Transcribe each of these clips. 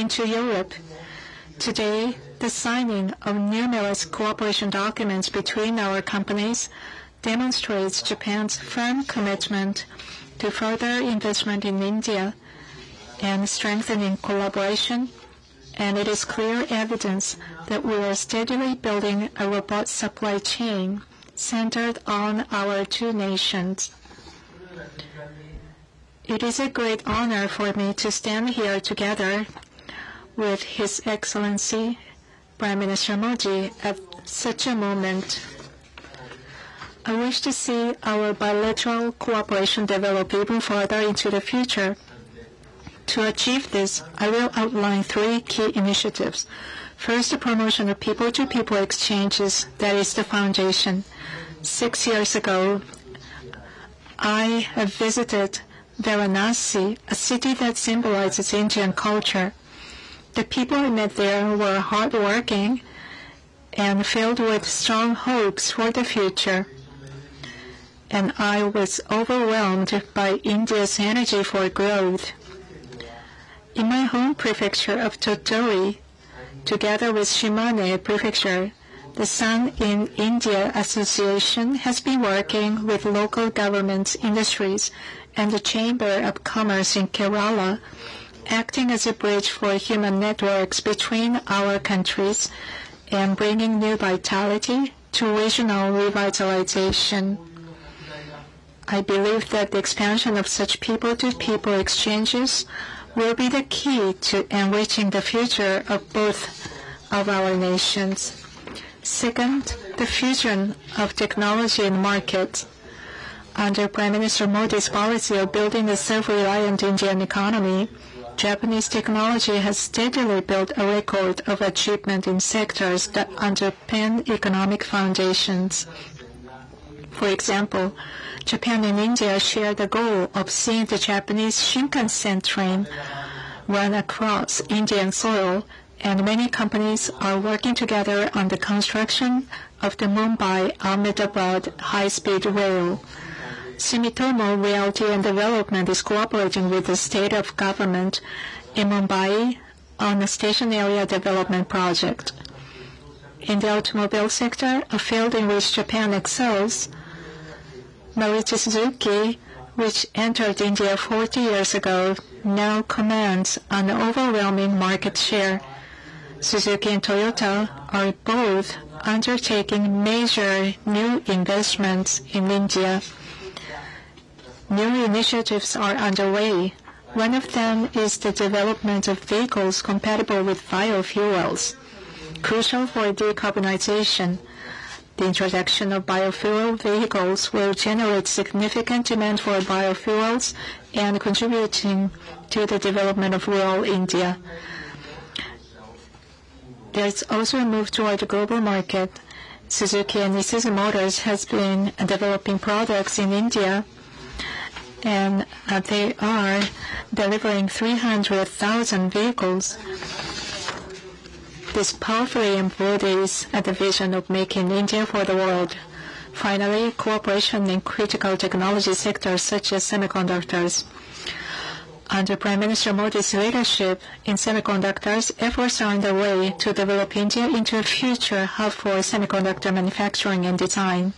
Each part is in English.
into Europe. Today, the signing of numerous cooperation documents between our companies demonstrates Japan's firm commitment to further investment in India and strengthening collaboration, and it is clear evidence that we are steadily building a robust supply chain centered on our two nations. It is a great honor for me to stand here together with His Excellency Prime Minister Modi at such a moment. I wish to see our bilateral cooperation develop even further into the future. To achieve this, I will outline 3 key initiatives. First, the promotion of people-to-people exchanges, that is the foundation. 6 years ago, I have visited Varanasi, a city that symbolizes Indian culture. The people I met there were hardworking and filled with strong hopes for the future. And I was overwhelmed by India's energy for growth. In my home prefecture of Tottori, together with Shimane Prefecture, the Sun in India Association has been working with local governments, industries, and the Chamber of Commerce in Kerala, acting as a bridge for human networks between our countries and bringing new vitality to regional revitalization. I believe that the expansion of such people-to-people exchanges will be the key to enriching the future of both of our nations. Second, the fusion of technology and markets. Under Prime Minister Modi's policy of building a self-reliant Indian economy, Japanese technology has steadily built a record of achievement in sectors that underpin economic foundations. For example, Japan and India share the goal of seeing the Japanese Shinkansen train run across Indian soil, and many companies are working together on the construction of the Mumbai-Ahmedabad high-speed rail. Sumitomo Realty and Development is cooperating with the state of government in Mumbai on a station area development project. In the automobile sector, a field in which Japan excels, Maruti Suzuki, which entered India 40 years ago, now commands an overwhelming market share. Suzuki and Toyota are both undertaking major new investments in India. New initiatives are underway. One of them is the development of vehicles compatible with biofuels, crucial for decarbonization. The introduction of biofuel vehicles will generate significant demand for biofuels and contributing to the development of rural India. There's also a move toward the global market. Suzuki and Isuzu Motors has been developing products in India, and they are delivering 300,000 vehicles. This powerfully embodies the vision of making India for the world. Finally, cooperation in critical technology sectors such as semiconductors. Under Prime Minister Modi's leadership in semiconductors, efforts are underway to develop India into a future hub for semiconductor manufacturing and design.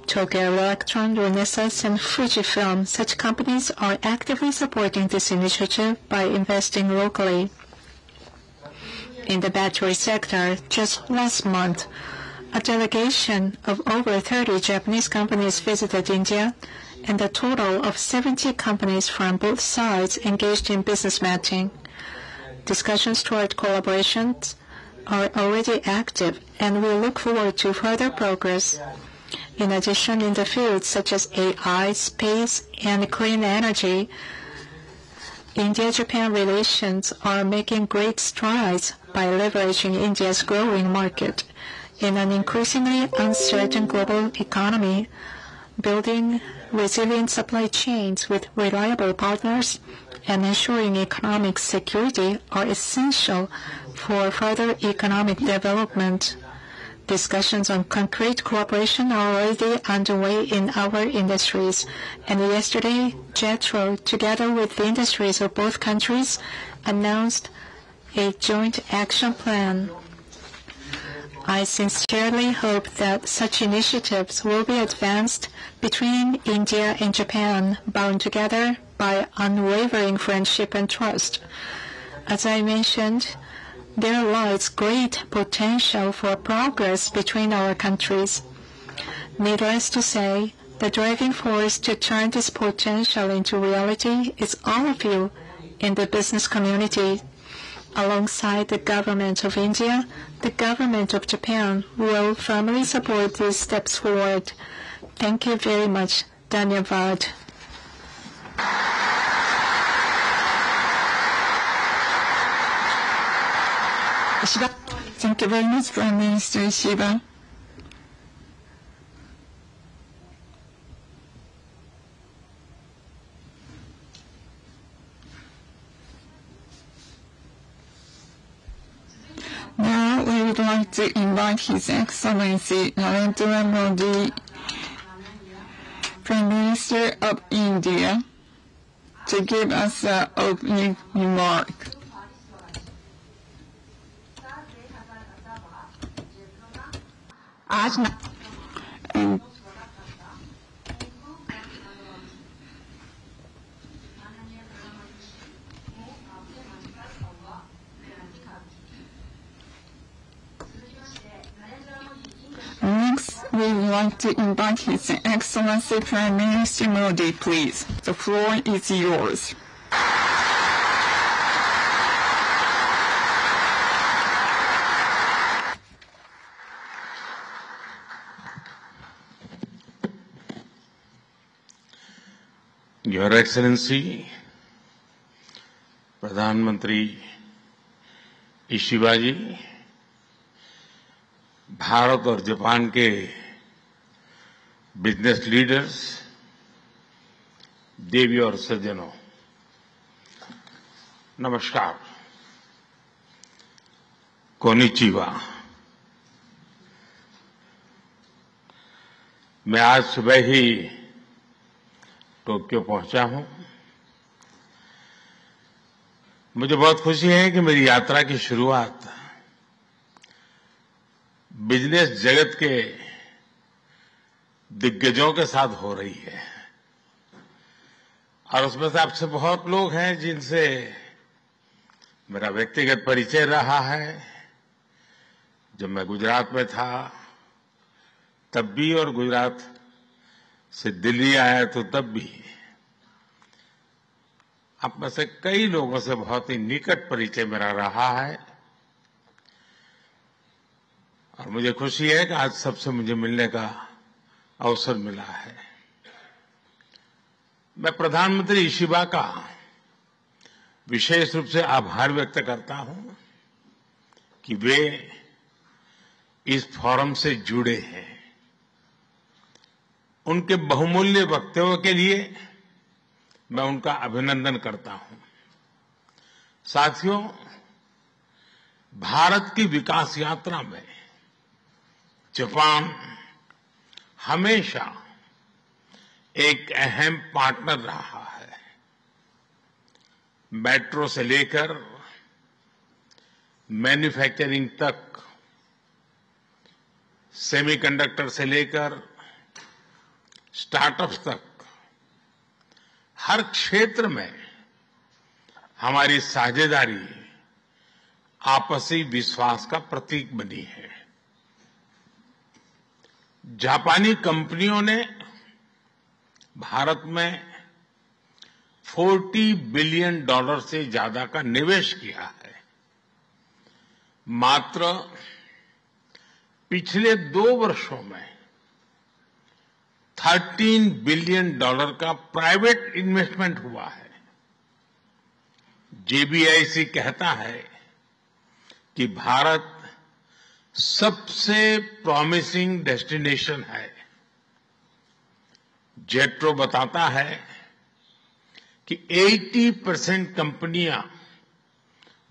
Tokyo Electron, Renesas, and Fujifilm, such companies are actively supporting this initiative by investing locally. In the battery sector, just last month, a delegation of over 30 Japanese companies visited India, and a total of 70 companies from both sides engaged in business matching. Discussions toward collaborations are already active, and we look forward to further progress. In addition, in the fields such as AI, space, and clean energy, India-Japan relations are making great strides by leveraging India's growing market. In an increasingly uncertain global economy, building resilient supply chains with reliable partners and ensuring economic security are essential for further economic development. Discussions on concrete cooperation are already underway in our industries, and yesterday, JETRO, together with the industries of both countries, announced a joint action plan. I sincerely hope that such initiatives will be advanced between India and Japan, bound together by unwavering friendship and trust. As I mentioned, there lies great potential for progress between our countries. Needless to say, the driving force to turn this potential into reality is all of you in the business community. Alongside the government of India, the government of Japan will firmly support these steps forward. Thank you very much. Dhanyavad. Thank you very much, Prime Minister Ishiba. Now we would like to invite His Excellency Narendra Modi, Prime Minister of India, to give us an opening remark. And next, we would like to invite His Excellency Prime Minister Modi, please. The floor is yours. Your Excellency, प्रधानमंत्री Ishiba जी, भारत और Japan के business leaders, देवी और सज्जनों, नमस्कार, konnichiwa. मैं आज सुबह ही Tokyo पहुंचा हूं। मुझे बहुत खुशी है कि मेरी यात्रा की शुरुआत बिजनेस जगत के दिग्गजों के साथ हो रही है और उसमें से आपसे बहुत लोग हैं जिनसे मेरा व्यक्तिगत परिचय रहा है। जब मैं गुजरात में था तब भी और गुजरात से दिल्ली आया तो तब भी आप में से कई लोगों से बहुत ही निकट परिचय मेरा रहा है और मुझे खुशी है कि आज सबसे मुझे मिलने का अवसर मिला है। मैं प्रधानमंत्री इशिबा का विशेष रूप से आभार व्यक्त करता हूं कि वे इस फोरम से जुड़े हैं। उनके बहुमूल्य वक्तव्य के लिए मैं उनका अभिनंदन करता हूं। साथियों, भारत की विकास यात्रा में जापान हमेशा एक अहम पार्टनर रहा है। मेट्रो से लेकर मैन्युफैक्चरिंग तक, सेमीकंडक्टर से लेकर स्टार्टअप्स तक, हर क्षेत्र में हमारी साझेदारी आपसी विश्वास का प्रतीक बनी है। जापानी कंपनियों ने भारत में $40 बिलियन से ज्यादा का निवेश किया है। मात्र पिछले 2 वर्षों में $13 बिलियन का प्राइवेट इन्वेस्टमेंट हुआ है। JBIC कहता है कि भारत सबसे प्रॉमिसिंग डेस्टिनेशन है। जेट्रो बताता है कि 80% कंपनियां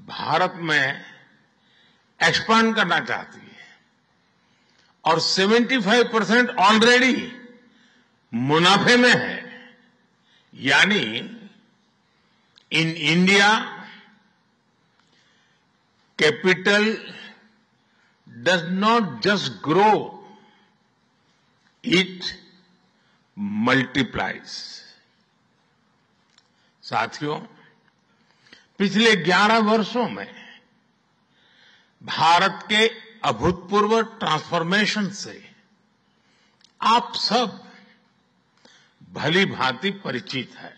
भारत में एक्सपांड करना चाहती है और 75% ऑलरेडी मुनाफे में है। यानी in India capital does not just grow, it multiplies. साथियों, पिछले 11 वर्षों में भारत के अभूतपूर्व ट्रांसफॉर्मेशन से आप सब भली भांति परिचित है।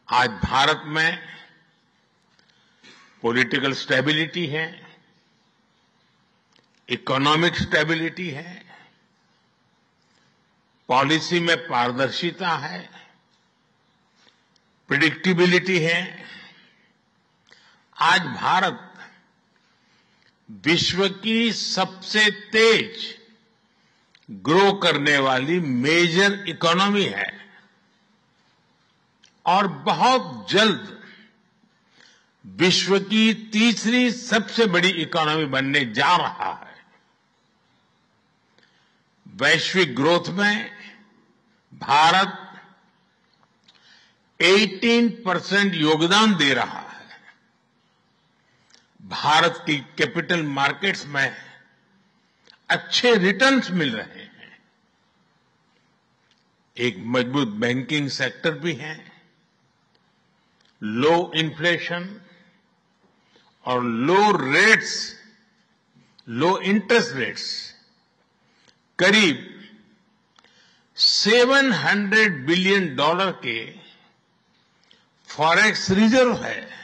आज भारत में पॉलिटिकल स्टेबिलिटी है, इकोनॉमिक स्टेबिलिटी है, पॉलिसी में पारदर्शिता है, प्रेडिक्टेबिलिटी है। आज भारत विश्व की सबसे तेज ग्रो करने वाली मेजर इकोनॉमी है और बहुत जल्द विश्व की तीसरी सबसे बड़ी इकोनॉमी बनने जा रहा है। वैश्विक ग्रोथ में भारत 18% योगदान दे रहा है। भारत की कैपिटल मार्केट्स में अच्छे रिटर्न्स मिल रहे हैं। एक मजबूत बैंकिंग सेक्टर भी है, लो इन्फ्लेशन और लो इंटरेस्ट रेट्स, करीब $700 बिलियन के फॉरेक्स रिजर्व है।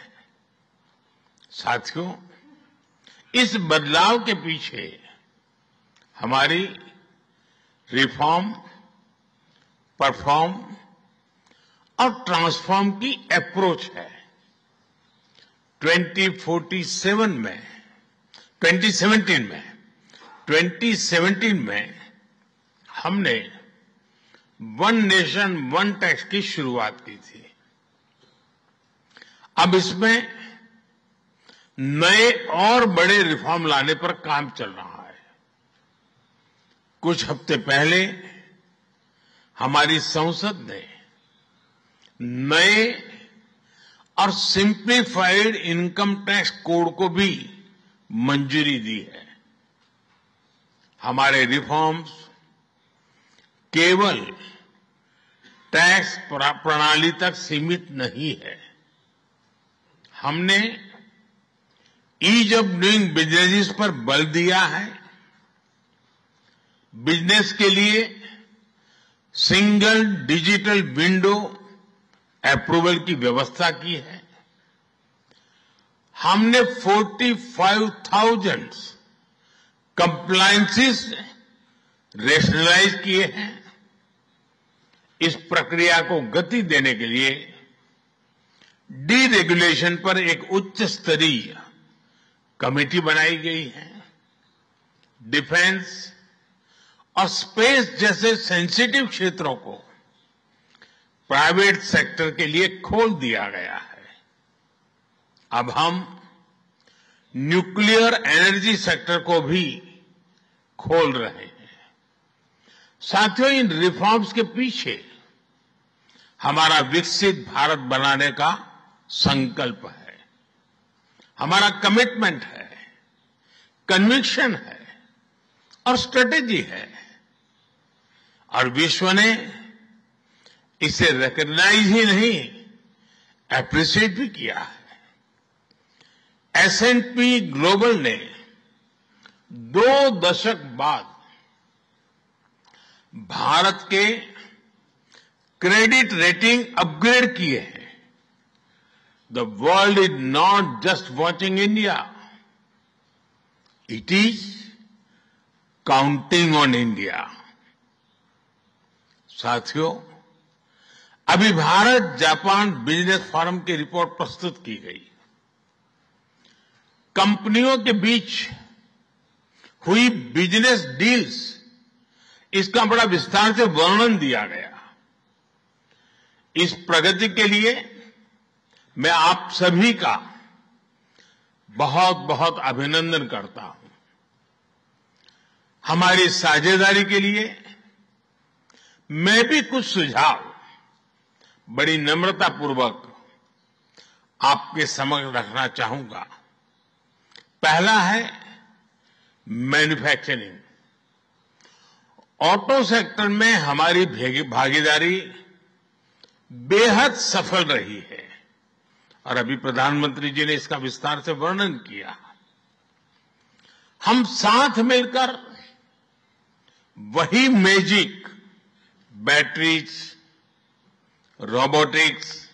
साथियों, इस बदलाव के पीछे हमारी रिफॉर्म, परफॉर्म और ट्रांसफॉर्म की अप्रोच है। 2017 में हमने वन नेशन वन टैक्स की शुरुआत की थी। अब इसमें नए और बड़े रिफॉर्म लाने पर काम चल रहा है। कुछ हफ्ते पहले हमारी संसद ने नए और सिंप्लीफाइड इनकम टैक्स कोड को भी मंजूरी दी है। हमारे रिफॉर्म्स केवल टैक्स प्रणाली तक सीमित नहीं है। हमने ईज ऑफ डूइंग बिजनेस पर बल दिया है। बिजनेस के लिए सिंगल डिजिटल विंडो अप्रूवल की व्यवस्था की है। हमने 45,000 कंप्लायंसेस रेशनलाइज किए हैं। इस प्रक्रिया को गति देने के लिए डीरेगुलेशन पर एक उच्च स्तरीय कमेटी बनाई गई है। डिफेंस और स्पेस जैसे सेंसिटिव क्षेत्रों को प्राइवेट सेक्टर के लिए खोल दिया गया है। अब हम न्यूक्लियर एनर्जी सेक्टर को भी खोल रहे हैं। साथियों, इन रिफॉर्म्स के पीछे हमारा विकसित भारत बनाने का संकल्प है, हमारा कमिटमेंट है, कन्विक्शन है और स्ट्रेटेजी है। और विश्व ने इसे रिकॉग्नाइज ही नहीं, एप्रिशिएट भी किया है। S&P ग्लोबल ने 2 दशक बाद भारत के क्रेडिट रेटिंग अपग्रेड किए हैं। The world is not just watching India, it is counting on India. साथियों, अभी भारत जापान बिजनेस फोरम की रिपोर्ट प्रस्तुत की गई। कंपनियों के बीच हुई बिजनेस डील्स, इसका बड़ा विस्तार से वर्णन दिया गया। इस प्रगति के लिए मैं आप सभी का बहुत बहुत अभिनंदन करता हूं। हमारी साझेदारी के लिए मैं भी कुछ सुझाव बड़ी नम्रतापूर्वक आपके समक्ष रखना चाहूंगा। पहला है मैन्युफैक्चरिंग। ऑटो सेक्टर में हमारी भागीदारी बेहद सफल रही है और अभी प्रधानमंत्री जी ने इसका विस्तार से वर्णन किया। हम साथ मिलकर वही magic batteries, robotics,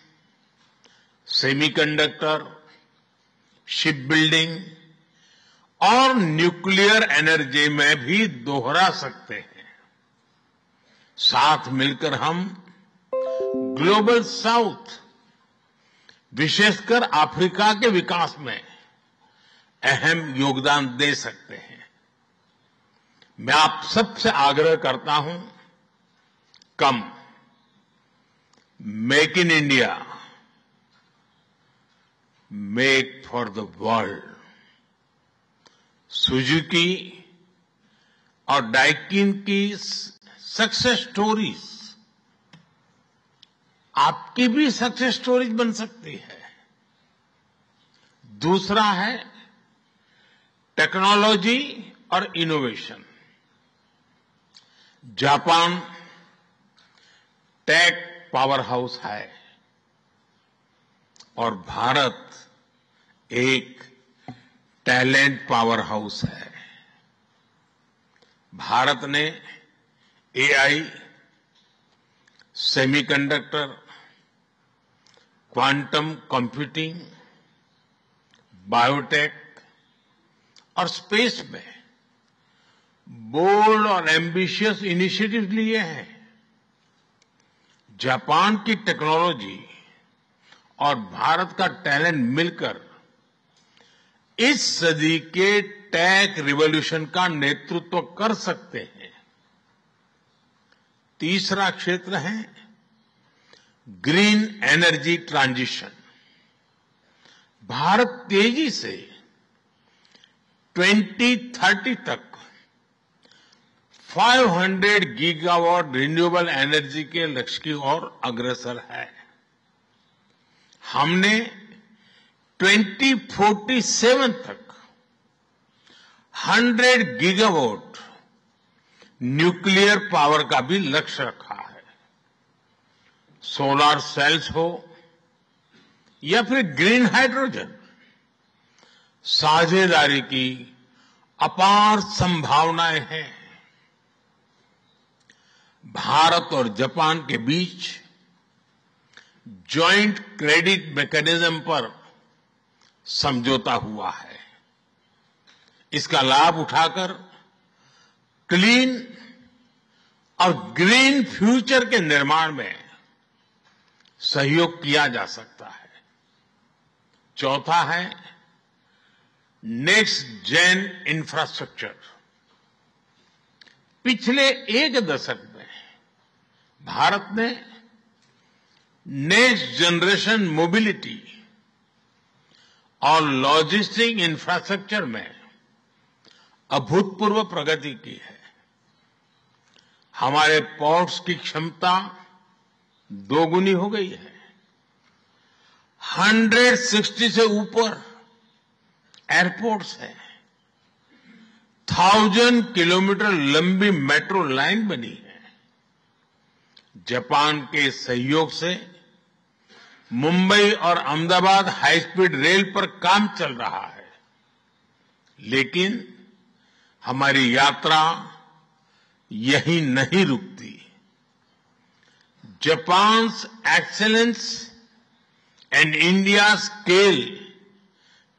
semiconductor, ship building और न्यूक्लियर एनर्जी में भी दोहरा सकते हैं। साथ मिलकर हम ग्लोबल साउथ, विशेषकर अफ्रीका के विकास में अहम योगदान दे सकते हैं। मैं आप सबसे आग्रह करता हूं, कम make in India, make for the world. Suzuki और डाइकिन की सक्सेस स्टोरीज आपकी भी सक्सेस स्टोरीज बन सकती है। दूसरा है टेक्नोलॉजी और innovation. Japan tech powerhouse है और भारत एक टैलेंट पावर हाउस है। भारत ने AI, semiconductor, quantum computing, biotech और स्पेस में बोल्ड और एम्बिशियस इनिशिएटिव लिए हैं। जापान की टेक्नोलॉजी और भारत का टैलेंट मिलकर इस सदी के टेक रिवॉल्यूशन का नेतृत्व कर सकते हैं। तीसरा क्षेत्र है ग्रीन एनर्जी ट्रांजिशन। भारत तेजी से 2030 तक 500 गीगावाट रिन्यूएबल एनर्जी के लक्ष्य की ओर अग्रसर है। हमने 2047 तक 100 गीगावाट न्यूक्लियर पावर का भी लक्ष्य रखा है। सोलर सेल्स हो या फिर ग्रीन हाइड्रोजन, साझेदारी की अपार संभावनाएं हैं। भारत और जापान के बीच जॉइंट क्रेडिट मैकेनिज्म पर समझौता हुआ है। इसका लाभ उठाकर क्लीन और ग्रीन फ्यूचर के निर्माण में सहयोग किया जा सकता है। चौथा है नेक्स्ट जेन इंफ्रास्ट्रक्चर। पिछले एक दशक में भारत ने नेक्स्ट जनरेशन मोबिलिटी और लॉजिस्टिक इंफ्रास्ट्रक्चर में अभूतपूर्व प्रगति की है। हमारे पोर्ट्स की क्षमता दोगुनी हो गई है। 160 से ऊपर एयरपोर्ट्स हैं। 1000 किलोमीटर लंबी मेट्रो लाइन बनी है। जापान के सहयोग से मुंबई और अहमदाबाद हाई स्पीड रेल पर काम चल रहा है। लेकिन हमारी यात्रा यहीं नहीं रुकती। Japan's excellence and India's scale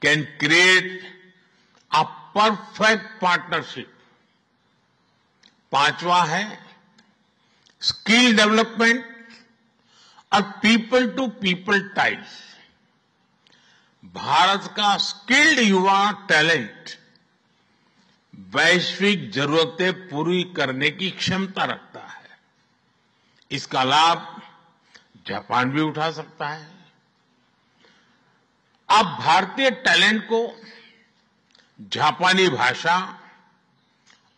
can create a perfect partnership. पांचवा है स्किल डेवलपमेंट और people to people ties. Bharat का स्किल्ड युवा टैलेंट वैश्विक जरूरतें पूरी करने की क्षमता रखता है। इसका लाभ जापान भी उठा सकता है। आप भारतीय टैलेंट को जापानी भाषा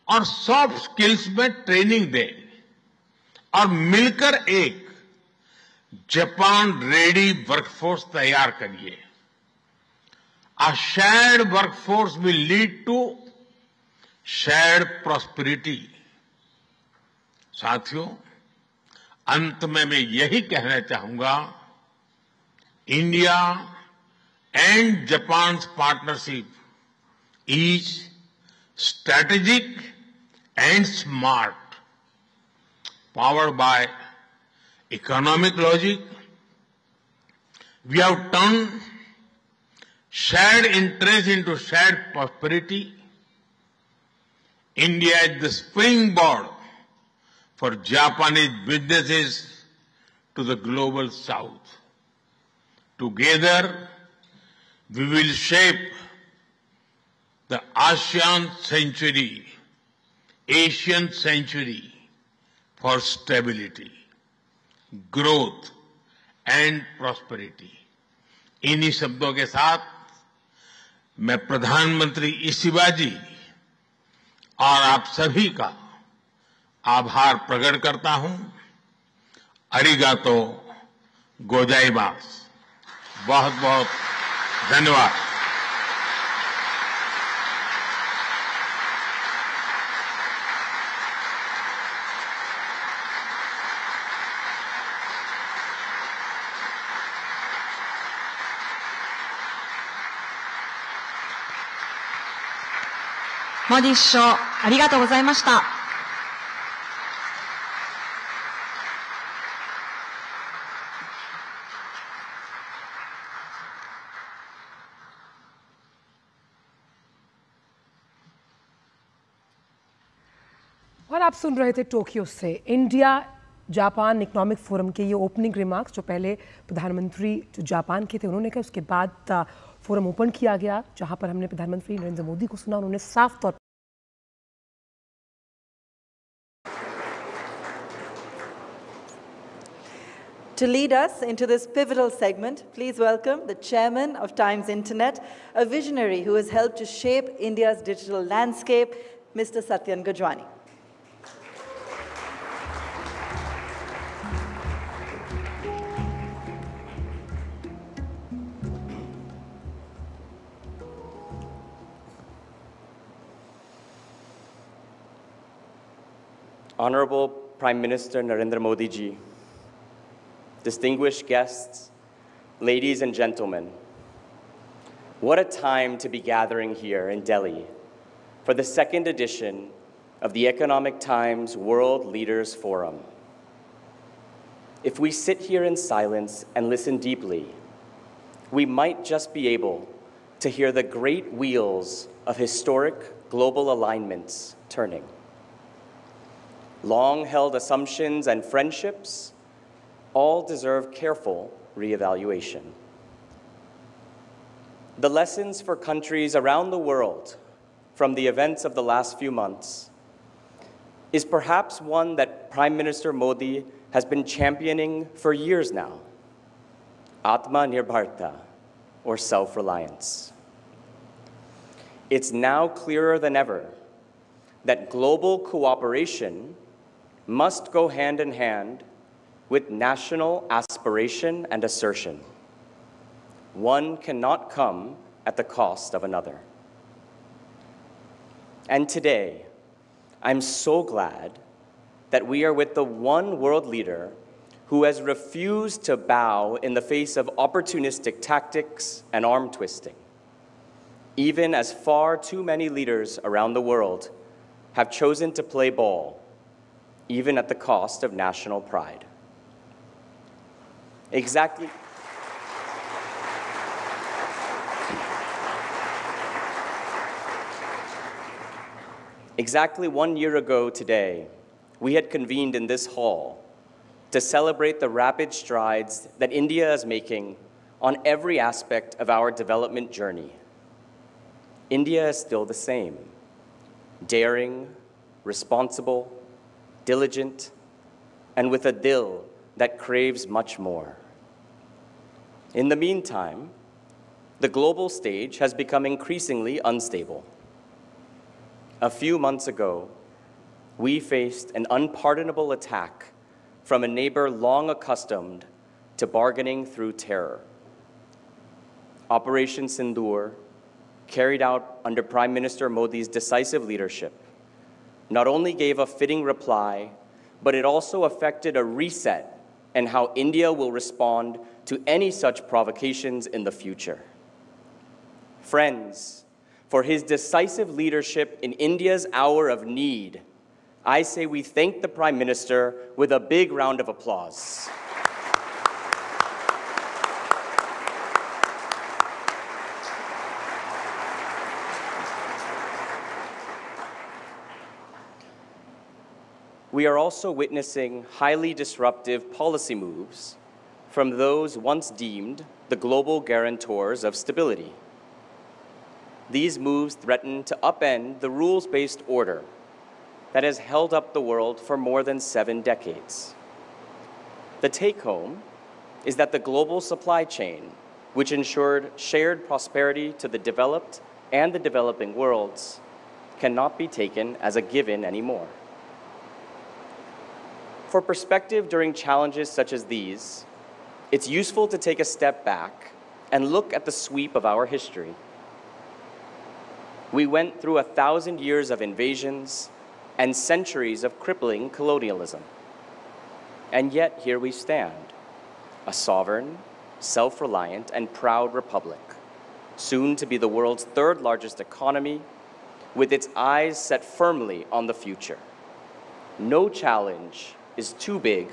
और सॉफ्ट स्किल्स में ट्रेनिंग दें और मिलकर एक जापान रेडी वर्कफोर्स तैयार करिए। A shared workforce will lead to shared prosperity. साथियों, अंत में मैं यही कहना चाहूंगा, India and Japan's partnership is strategic and smart, powered by economic logic. We have turned shared interest into shared prosperity. India is the springboard for Japanese businesses to the global south. Together, we will shape the Asian century for stability, growth and prosperity. इन्हीं शब्दों के साथ मैं प्रधानमंत्री Ishiba जी और आप सभी का आभार प्रकट करता हूं। अरिगातो गोजाइमास। बहुत बहुत धन्यवाद।モディ首相、ありがとうございました。और आप सुन रहे थे टोक्यो से इंडिया जापान इकोनॉमिक फोरम के ये ओपनिंग रिमार्क्स जो पहले प्रधानमंत्री जो जापान के थे उन्होंने कहा। उसके बाद फोरम ओपन किया गया जहां पर हमने प्रधानमंत्री नरेंद्र मोदी को सुना। उन्होंने साफ तौर To lead us into this pivotal segment, please welcome the chairman of Times Internet, a visionary who has helped to shape India's digital landscape, Mr. Satyan Gajwani. Honorable Prime Minister Narendra Modi ji, distinguished guests, ladies and gentlemen, what a time to be gathering here in Delhi for the second edition of the Economic Times World Leaders Forum. If we sit here in silence and listen deeply, we might just be able to hear the great wheels of historic global alignments turning. Long-held assumptions and friendships all deserve careful reevaluation. The lessons for countries around the world from the events of the last few months is perhaps one that Prime Minister Modi has been championing for years now: Atmanirbharta, or self-reliance. It's now clearer than ever that global cooperation must go hand in hand with national aspiration and assertion. One cannot come at the cost of another. And today, I'm so glad that we are with the one world leader who has refused to bow in the face of opportunistic tactics and arm twisting, even as far too many leaders around the world have chosen to play ball, even at the cost of national pride. Exactly 1 year ago today, we had convened in this hall to celebrate the rapid strides that India is making on every aspect of our development journey. India is still the same: daring, responsible, diligent, and with a dil that craves much more. In the meantime, the global stage has become increasingly unstable. A few months ago, we faced an unpardonable attack from a neighbor long accustomed to bargaining through terror. Operation Sindoor, carried out under Prime Minister Modi's decisive leadership, not only gave a fitting reply, but it also effected a reset in how India will respond to any such provocations in the future. Friends, for his decisive leadership in India's hour of need, I say we thank the Prime Minister with a big round of applause. We are also witnessing highly disruptive policy moves from those once deemed the global guarantors of stability. These moves threaten to upend the rules-based order that has held up the world for more than 7 decades. The take-home is that the global supply chain, which ensured shared prosperity to the developed and the developing worlds, cannot be taken as a given anymore. For perspective during challenges such as these, it's useful to take a step back and look at the sweep of our history. We went through 1,000 years of invasions and centuries of crippling colonialism. And yet here we stand, a sovereign, self-reliant, and proud republic, soon to be the world's 3rd largest economy, with its eyes set firmly on the future. No challenge is too big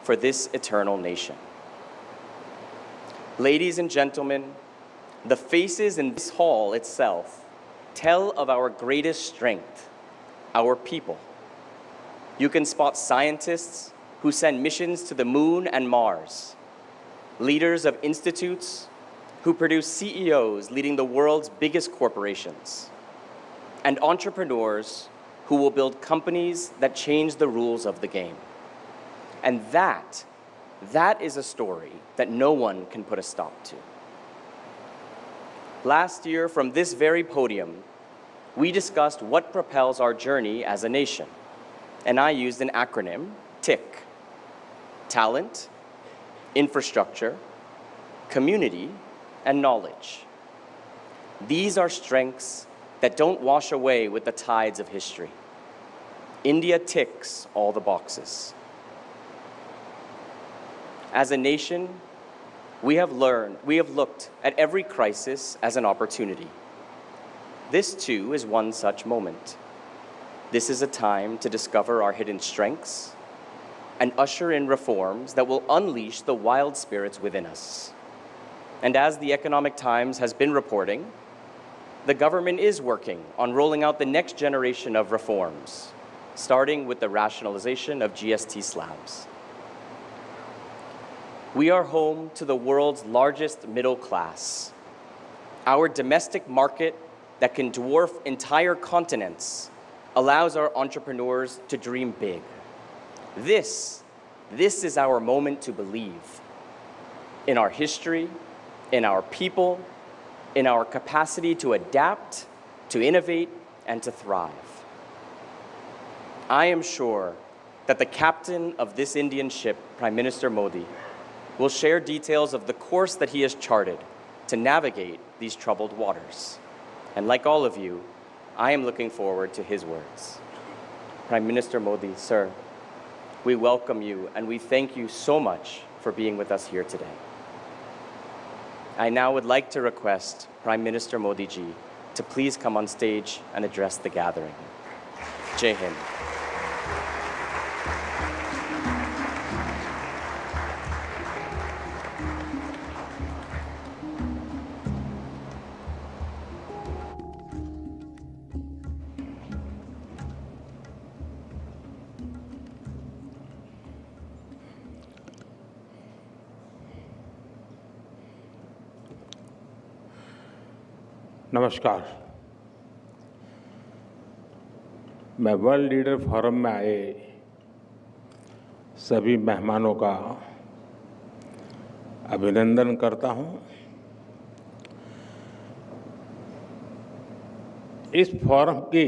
for this eternal nation. Ladies and gentlemen, the faces in this hall itself tell of our greatest strength, our people. You can spot scientists who send missions to the moon and Mars, leaders of institutes who produce CEOs leading the world's biggest corporations, and entrepreneurs who will build companies that change the rules of the game. And that is a story that no one can put a stop to. Last year, from this very podium, we discussed what propels our journey as a nation, and I used an acronym, TIC: talent, infrastructure, community, and knowledge. These are strengths that don't wash away with the tides of history. India ticks all the boxes. As a nation, we have looked at every crisis as an opportunity. This too is one such moment. This is a time to discover our hidden strengths and usher in reforms that will unleash the wild spirits within us. And as the Economic Times has been reporting, the government is working on rolling out the next generation of reforms, starting with the rationalization of GST slabs. We are home to the world's largest middle class. Our domestic market that can dwarf entire continents allows our entrepreneurs to dream big. This is our moment to believe in our history, in our people, in our capacity to adapt, to innovate, and to thrive. I am sure that the captain of this Indian ship, Prime Minister Modi, will share details of the course that he has charted to navigate these troubled waters. And like all of you, I am looking forward to his words. Prime Minister Modi, sir, we welcome you and we thank you so much for being with us here today. I now would like to request Prime Minister Modi ji to please come on stage and address the gathering. Jai Hind. नमस्कार। मैं world leader forum में आए सभी मेहमानों का अभिनंदन करता हूं। इस फोरम की